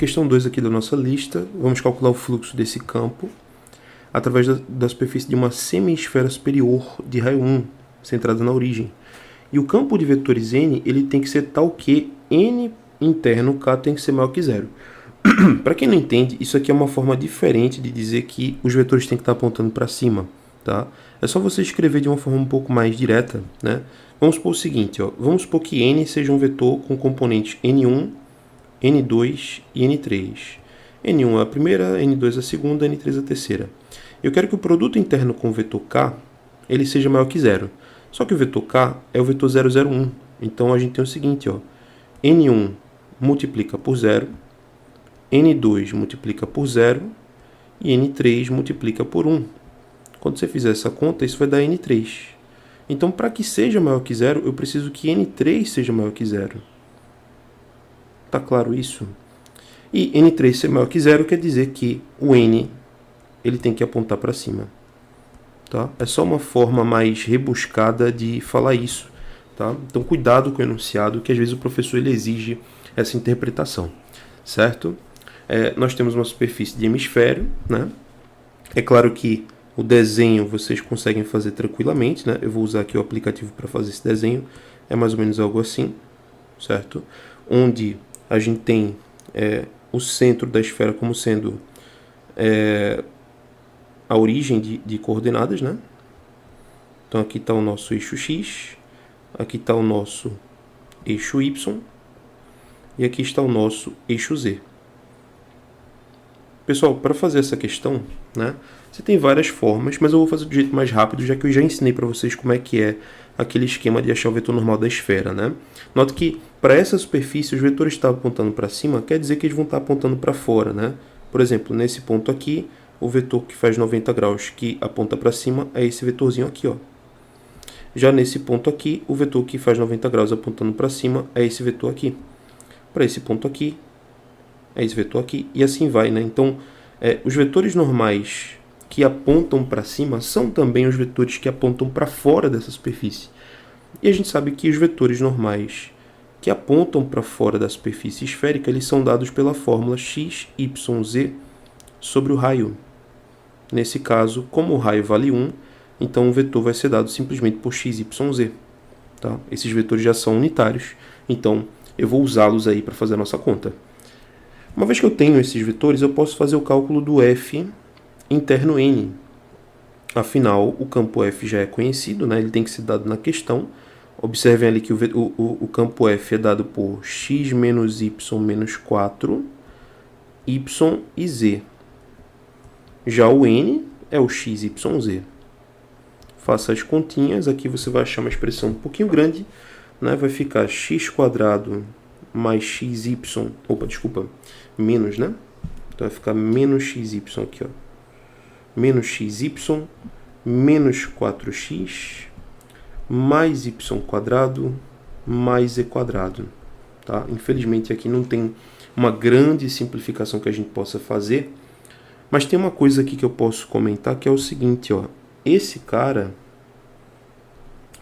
Questão 2 aqui da nossa lista, vamos calcular o fluxo desse campo através da superfície de uma semi-esfera superior de raio 1, centrada na origem. E o campo de vetores n ele tem que ser tal que n interno k tem que ser maior que zero. Para quem não entende, isso aqui é uma forma diferente de dizer que os vetores têm que estar apontando para cima. Tá? É só você escrever de uma forma um pouco mais direta. Né? Vamos supor o seguinte, ó, vamos supor que n seja um vetor com componentes n1, n2 e n3. n1 é a primeira, n2 é a segunda, n3 é a terceira. Eu quero que o produto interno com o vetor k ele seja maior que zero. Só que o vetor k é o vetor 0,01. Então a gente tem o seguinte, ó, n1 multiplica por 0, n2 multiplica por 0 e n3 multiplica por 1. Quando você fizer essa conta, isso vai dar n3. Então, para que seja maior que 0, eu preciso que n3 seja maior que 0. Tá claro isso? E n3 ser maior que 0 quer dizer que o n ele tem que apontar para cima. Tá? É só uma forma mais rebuscada de falar isso. Tá? Então, cuidado com o enunciado, que às vezes o professor ele exige essa interpretação. Certo? Nós temos uma superfície de hemisfério. Né? É claro que o desenho vocês conseguem fazer tranquilamente. Né? Eu vou usar aqui o aplicativo para fazer esse desenho. É mais ou menos algo assim. Certo? Onde a gente tem o centro da esfera como sendo a origem de coordenadas, né? Então aqui está o nosso eixo X, aqui está o nosso eixo Y e aqui está o nosso eixo Z. Pessoal, para fazer essa questão, né, você tem várias formas, mas eu vou fazer do jeito mais rápido, já que eu já ensinei para vocês como é que é aquele esquema de achar o vetor normal da esfera, né? Nota que para essa superfície os vetores estão apontando para cima, quer dizer que eles vão estar apontando para fora, né? Por exemplo, nesse ponto aqui, o vetor que faz 90 graus que aponta para cima é esse vetorzinho aqui, ó. Já nesse ponto aqui, o vetor que faz 90 graus apontando para cima é esse vetor aqui. Para esse ponto aqui, é esse vetor aqui, e assim vai, né? Então, os vetores normais que apontam para cima são também os vetores que apontam para fora dessa superfície. E a gente sabe que os vetores normais que apontam para fora da superfície esférica, eles são dados pela fórmula x, y, z sobre o raio. Nesse caso, como o raio vale 1, então o vetor vai ser dado simplesmente por x, y, z. Tá? Esses vetores já são unitários, então eu vou usá-los aí para fazer a nossa conta. Uma vez que eu tenho esses vetores, eu posso fazer o cálculo do f interno n. Afinal, o campo f já é conhecido, né? Ele tem que ser dado na questão. Observem ali que o campo f é dado por x menos y menos 4, y e z. Já o n é o x, y, z. Faça as continhas, aqui você vai achar uma expressão um pouquinho grande, né? Vai ficar x² mais xy, menos, né? Então vai ficar menos xy aqui, ó. Menos xy menos 4x mais y² mais z². Tá? Infelizmente aqui não tem uma grande simplificação que a gente possa fazer, mas tem uma coisa aqui que eu posso comentar que é o seguinte, ó. Esse cara,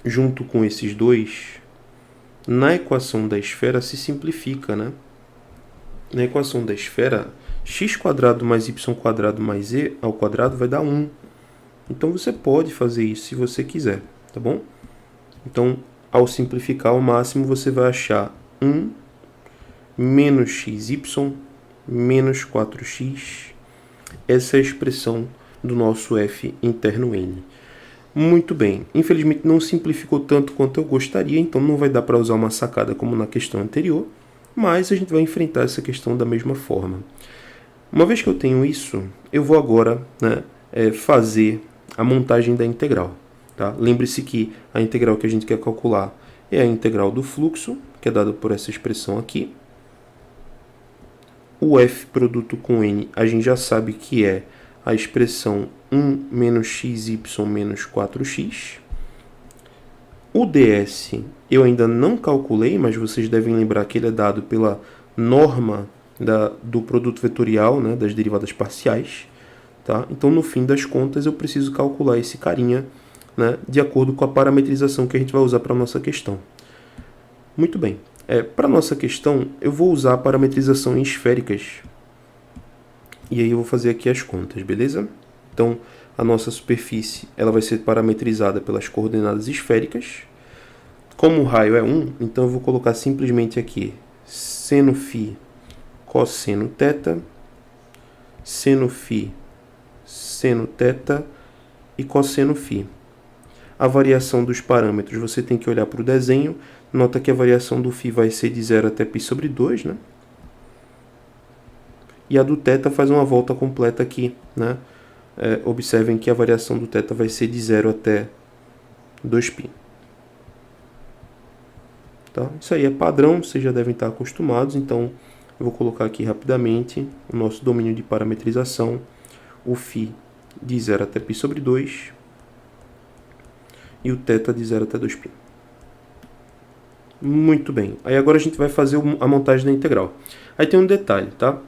junto com esses dois, na equação da esfera se simplifica, né? Na equação da esfera, x² mais y² mais z ao quadrado vai dar 1. Então você pode fazer isso se você quiser, tá bom? Então, ao simplificar ao máximo, você vai achar 1 menos xy menos 4x. Essa é a expressão do nosso f interno n. Muito bem. Infelizmente não simplificou tanto quanto eu gostaria, então não vai dar para usar uma sacada como na questão anterior, mas a gente vai enfrentar essa questão da mesma forma. Uma vez que eu tenho isso, eu vou agora, né, fazer a montagem da integral. Tá? Lembre-se que a integral que a gente quer calcular é a integral do fluxo, que é dada por essa expressão aqui. O f produto com n, a gente já sabe que é a expressão 1 menos xy menos 4x. O ds eu ainda não calculei, mas vocês devem lembrar que ele é dado pela norma do produto vetorial, né, das derivadas parciais. Tá? Então, no fim das contas, eu preciso calcular esse carinha, né, de acordo com a parametrização que a gente vai usar para a nossa questão. Muito bem. Para a nossa questão, eu vou usar a parametrização em esféricas, E aí eu vou fazer aqui as contas, beleza? Então, a nossa superfície ela vai ser parametrizada pelas coordenadas esféricas. Como o raio é 1, então eu vou colocar simplesmente aqui seno φ cosseno θ, seno φ seno θ e cosseno φ. A variação dos parâmetros, você tem que olhar para o desenho. Nota que a variação do φ vai ser de 0 até π sobre 2, né? E a do θ faz uma volta completa aqui, né? Observem que a variação do θ vai ser de 0 até 2π. Tá? Isso aí é padrão, vocês já devem estar acostumados, então eu vou colocar aqui rapidamente o nosso domínio de parametrização, o φ de 0 até π sobre 2 e o θ de 0 até 2π. Muito bem, aí agora a gente vai fazer a montagem da integral. Aí tem um detalhe, tá?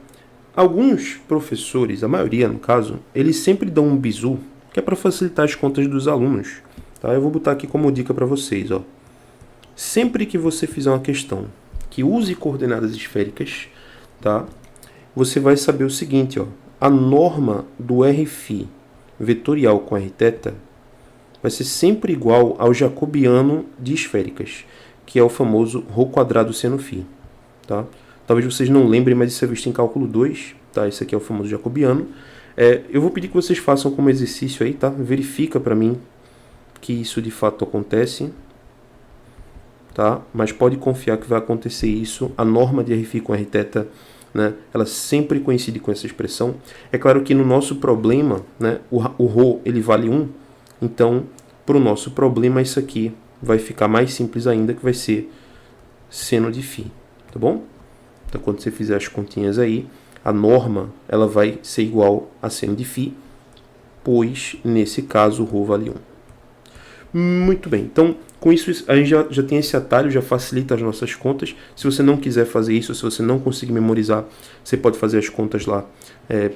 Alguns professores, a maioria no caso, eles sempre dão um bizu, que é para facilitar as contas dos alunos. Tá? Eu vou botar aqui como dica para vocês. Ó. Sempre que você fizer uma questão que use coordenadas esféricas, tá? Você vai saber o seguinte, ó, a norma do Rφ vetorial com Rθ vai ser sempre igual ao jacobiano de esféricas, que é o famoso ρ quadrado seno φ. Tá? Talvez vocês não lembrem, mas isso é visto em cálculo 2, tá? Esse aqui é o famoso jacobiano. Eu vou pedir que vocês façam como exercício aí, tá? Verifica para mim que isso de fato acontece, tá? Mas pode confiar que vai acontecer isso. A norma de Rφ com Rθ, né? Ela sempre coincide com essa expressão. É claro que no nosso problema, né? O ρ ele vale 1, então para o nosso problema isso aqui vai ficar mais simples ainda, que vai ser seno de φ, tá bom? Então, quando você fizer as continhas aí, a norma ela vai ser igual a seno de φ, pois, nesse caso, o ρ vale 1. Muito bem. Então, com isso, a gente já tem esse atalho, já facilita as nossas contas. Se você não quiser fazer isso, se você não conseguir memorizar, você pode fazer as contas lá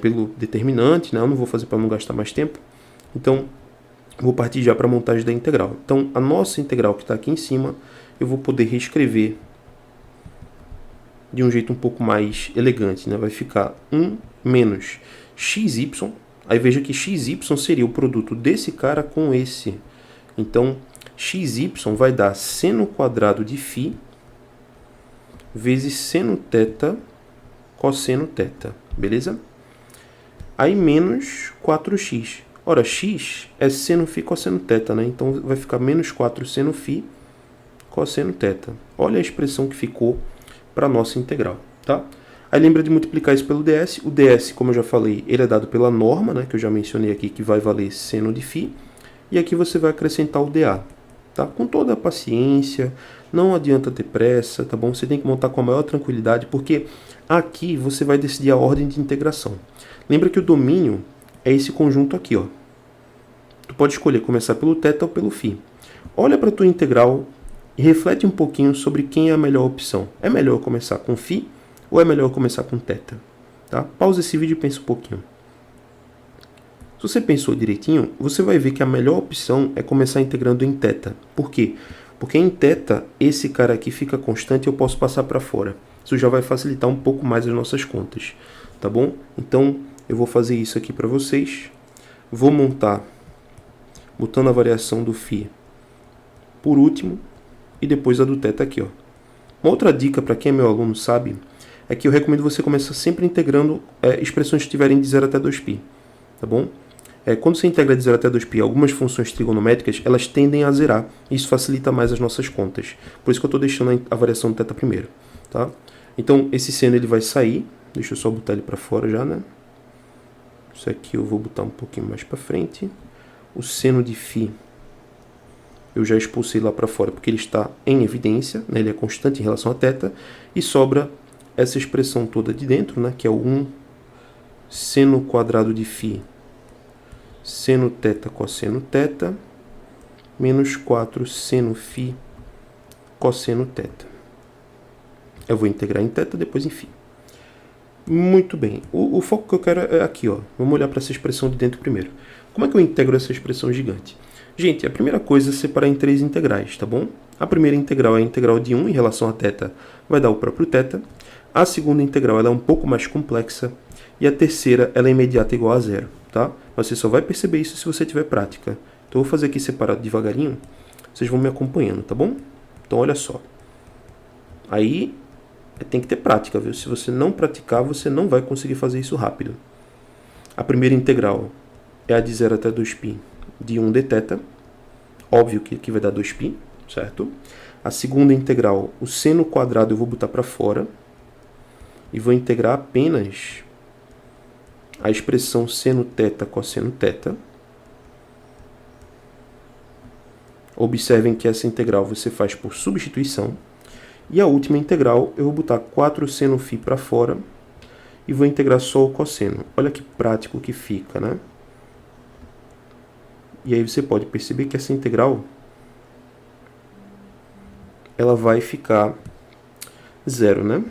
pelo determinante, né? Eu não vou fazer para não gastar mais tempo. Então, vou partir já para a montagem da integral. Então, a nossa integral que está aqui em cima, eu vou poder reescrever de um jeito um pouco mais elegante, né? Vai ficar 1 menos xy, aí veja que xy seria o produto desse cara com esse. Então, xy vai dar seno quadrado de φ vezes seno θ cosseno θ, beleza? Aí menos 4x. Ora, x é seno φ cosseno θ, né? Então vai ficar menos 4 seno φ cosseno θ. Olha a expressão que ficou para a nossa integral, tá? Aí lembra de multiplicar isso pelo ds. O ds, como eu já falei, ele é dado pela norma, né, que eu já mencionei aqui, que vai valer seno de φ. E aqui você vai acrescentar o dA, tá? Com toda a paciência, não adianta ter pressa, tá bom? Você tem que montar com a maior tranquilidade, porque aqui você vai decidir a ordem de integração. Lembra que o domínio é esse conjunto aqui, ó. Tu pode escolher começar pelo θ ou pelo φ. Olha para a tua integral e reflete um pouquinho sobre quem é a melhor opção. É melhor começar com φ ou é melhor começar com θ? Tá? Pausa esse vídeo e pensa um pouquinho. Se você pensou direitinho, você vai ver que a melhor opção é começar integrando em θ. Por quê? Porque em θ, esse cara aqui fica constante e eu posso passar para fora. Isso já vai facilitar um pouco mais as nossas contas. Tá bom? Então, eu vou fazer isso aqui para vocês. Vou montar, botando a variação do φ por último, e depois a do θ aqui, ó. Uma outra dica para quem é meu aluno sabe, é que eu recomendo você começar sempre integrando expressões que estiverem de 0 até 2π, tá bom? Quando você integra de 0 até 2π, algumas funções trigonométricas, elas tendem a zerar. Isso facilita mais as nossas contas. Por isso que eu estou deixando a variação do θ primeiro, tá? Então, esse seno ele vai sair. Deixa eu só botar ele para fora já, né? Isso aqui eu vou botar um pouquinho mais para frente. O seno de φ eu já expulsei lá para fora porque ele está em evidência, né? Ele é constante em relação a θ, e sobra essa expressão toda de dentro, né? Que é o 1 seno quadrado de φ seno θ cosseno θ menos 4 seno φ cosseno θ. Eu vou integrar em θ, depois em φ. Muito bem. O foco que eu quero é aqui, ó. Vamos olhar para essa expressão de dentro primeiro. Como é que eu integro essa expressão gigante? Gente, a primeira coisa é separar em 3 integrais, tá bom? A primeira integral é a integral de 1 em relação a θ, vai dar o próprio θ. A segunda integral ela é um pouco mais complexa e a terceira ela é imediata igual a zero, tá? Mas você só vai perceber isso se você tiver prática. Então eu vou fazer aqui separado devagarinho, vocês vão me acompanhando, tá bom? Então olha só. Aí tem que ter prática, viu? Se você não praticar, você não vai conseguir fazer isso rápido. A primeira integral é a de 0 até 2π de 1 dθ. Óbvio que aqui vai dar 2π, certo? A segunda integral, o seno quadrado eu vou botar para fora. E vou integrar apenas a expressão seno θ cosseno θ. Observem que essa integral você faz por substituição. E a última integral, eu vou botar 4 seno φ para fora e vou integrar só o cosseno. Olha que prático que fica, né? E aí você pode perceber que essa integral ela vai ficar zero, né?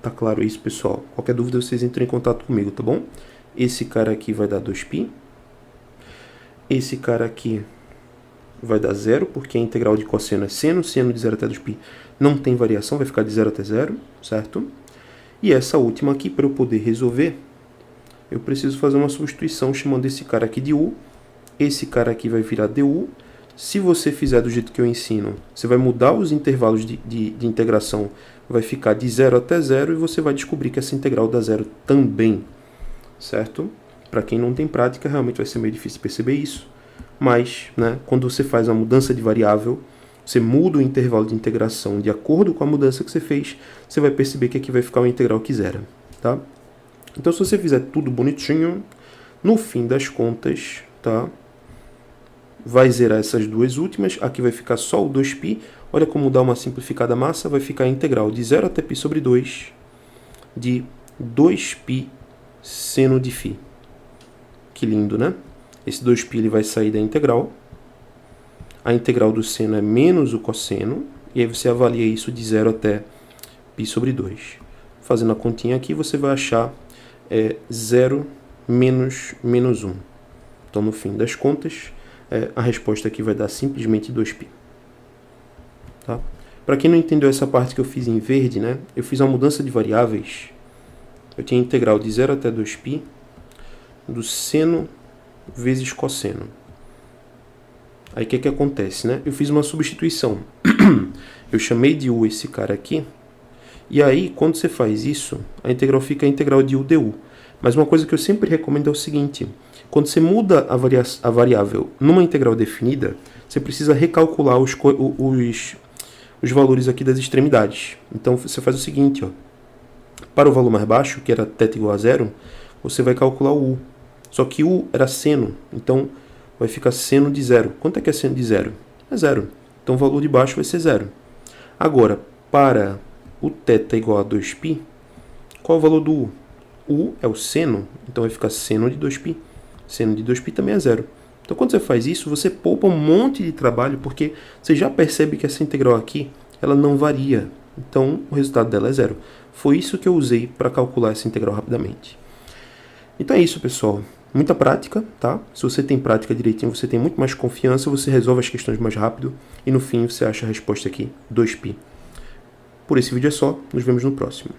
Tá claro isso, pessoal? Qualquer dúvida vocês entrem em contato comigo, tá bom? Esse cara aqui vai dar 2π. Esse cara aqui vai dar zero, porque a integral de cosseno é seno. Seno de 0 até 2π não tem variação, vai ficar de 0 até 0, certo? E essa última aqui, para eu poder resolver, eu preciso fazer uma substituição chamando esse cara aqui de u. Esse cara aqui vai virar du. Se você fizer do jeito que eu ensino, você vai mudar os intervalos de integração, vai ficar de 0 até 0 e você vai descobrir que essa integral dá zero também, certo? Para quem não tem prática, realmente vai ser meio difícil perceber isso, mas né, quando você faz uma mudança de variável, você muda o intervalo de integração de acordo com a mudança que você fez, você vai perceber que aqui vai ficar uma integral que zera, tá? Então, se você fizer tudo bonitinho, no fim das contas, tá? Vai zerar essas duas últimas, aqui vai ficar só o 2π. Olha como dá uma simplificada massa, vai ficar a integral de 0 até π sobre 2 de 2π seno de φ. Que lindo, né? Esse 2π ele vai sair da integral. A integral do seno é menos o cosseno, e aí você avalia isso de 0 até π sobre 2. Fazendo a continha aqui, você vai achar 0 menos 1. Então, no fim das contas, a resposta aqui vai dar simplesmente 2π. Tá? Para quem não entendeu essa parte que eu fiz em verde, né? Eu fiz uma mudança de variáveis. Eu tinha integral de 0 até 2π do seno vezes cosseno. Aí o que acontece, né? Eu fiz uma substituição. Eu chamei de u esse cara aqui. E aí, quando você faz isso, a integral fica a integral de u du. Mas uma coisa que eu sempre recomendo é o seguinte: quando você muda a variável numa integral definida, você precisa recalcular os valores aqui das extremidades. Então você faz o seguinte, ó. Para o valor mais baixo, que era θ igual a 0, você vai calcular o u. Só que u era seno, então vai ficar seno de 0. Quanto é que é seno de 0? É 0. Então o valor de baixo vai ser 0. Agora, para o θ igual a 2π, qual é o valor do u? U é o seno, então vai ficar seno de 2π. Seno de 2π também é 0. Então, quando você faz isso, você poupa um monte de trabalho, porque você já percebe que essa integral aqui, ela não varia. Então, o resultado dela é 0. Foi isso que eu usei para calcular essa integral rapidamente. Então é isso, pessoal. Muita prática, tá? Se você tem prática direitinho, você tem muito mais confiança, você resolve as questões mais rápido e no fim você acha a resposta aqui, 2π. Por esse vídeo é só, nos vemos no próximo.